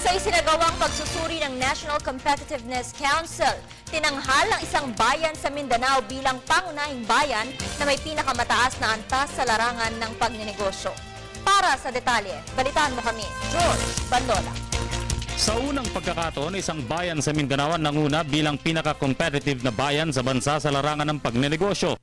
Sa isinagawang pagsusuri ng National Competitiveness Council, tinanghal ang isang bayan sa Mindanao bilang pangunahing bayan na may pinakamataas na antas sa larangan ng pagninegosyo. Para sa detalye, balitaan mo kami, George Bandola. Sa unang pagkakataon, isang bayan sa Mindanao ang nanguna bilang pinaka-competitive na bayan sa bansa sa larangan ng pagninegosyo.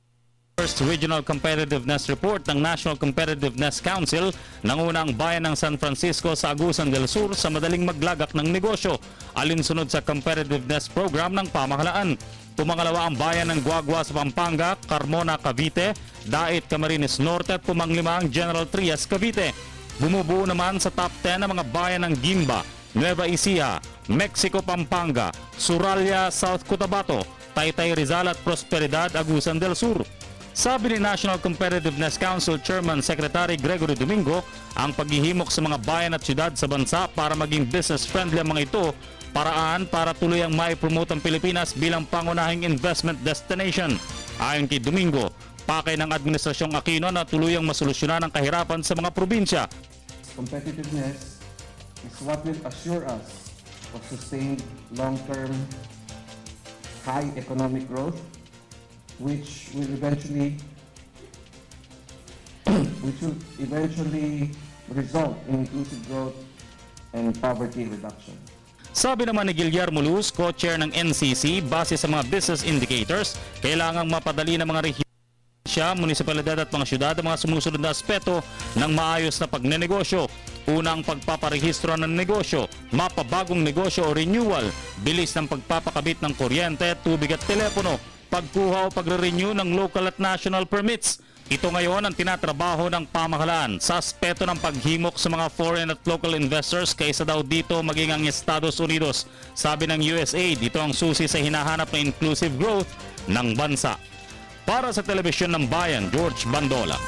First Regional Competitiveness Report ng National Competitiveness Council, nanguna ang bayan ng San Francisco sa Agusan del Sur sa madaling maglagak ng negosyo, alinsunod sa competitiveness program ng pamahalaan. Pumangalawa ang bayan ng Guagua sa Pampanga, Carmona, Cavite, Dait, Camarines Norte at pumanglima ang General Trias, Cavite. Bumubuo naman sa top 10 ang mga bayan ng Gimba, Nueva Ecija, Mexico, Pampanga, Suralia, South Cotabato, Taytay, Rizal at Prosperidad, Agusan del Sur. Sabi ni National Competitiveness Council Chairman Secretary Gregory Domingo, ang paghihimok sa mga bayan at syudad sa bansa para maging business-friendly ang mga ito, paraan para tuluyang maipromote ang Pilipinas bilang pangunahing investment destination. Ayon kay Domingo, pakay ng Administrasyong Aquino na tuluyang masolusyonan ang kahirapan sa mga probinsya. Competitiveness is what will assure us of sustained long-term high economic growth, which will eventually result in inclusive growth and poverty reduction. Sabi naman ni Guillermo Luz, co-chair ng NCC, base sa mga business indicators, kailangang mapadali ng mga rehiyon, munisipalidad at mga syudad ang mga sumusunod na aspeto ng maayos na pagnenegosyo. Unang pagpaparehistro ng negosyo, mapabagong negosyo o renewal, bilis ng pagpapakabit ng kuryente, tubig at telepono, pagkuha o pagre-renew ng local at national permits. Ito ngayon ang tinatrabaho ng pamahalaan sa aspeto ng paghimok sa mga foreign at local investors kaysa daw dito maging ang Estados Unidos. Sabi ng USAID, ito ang susi sa hinahanap na inclusive growth ng bansa. Para sa Telebisyon ng Bayan, George Bandola.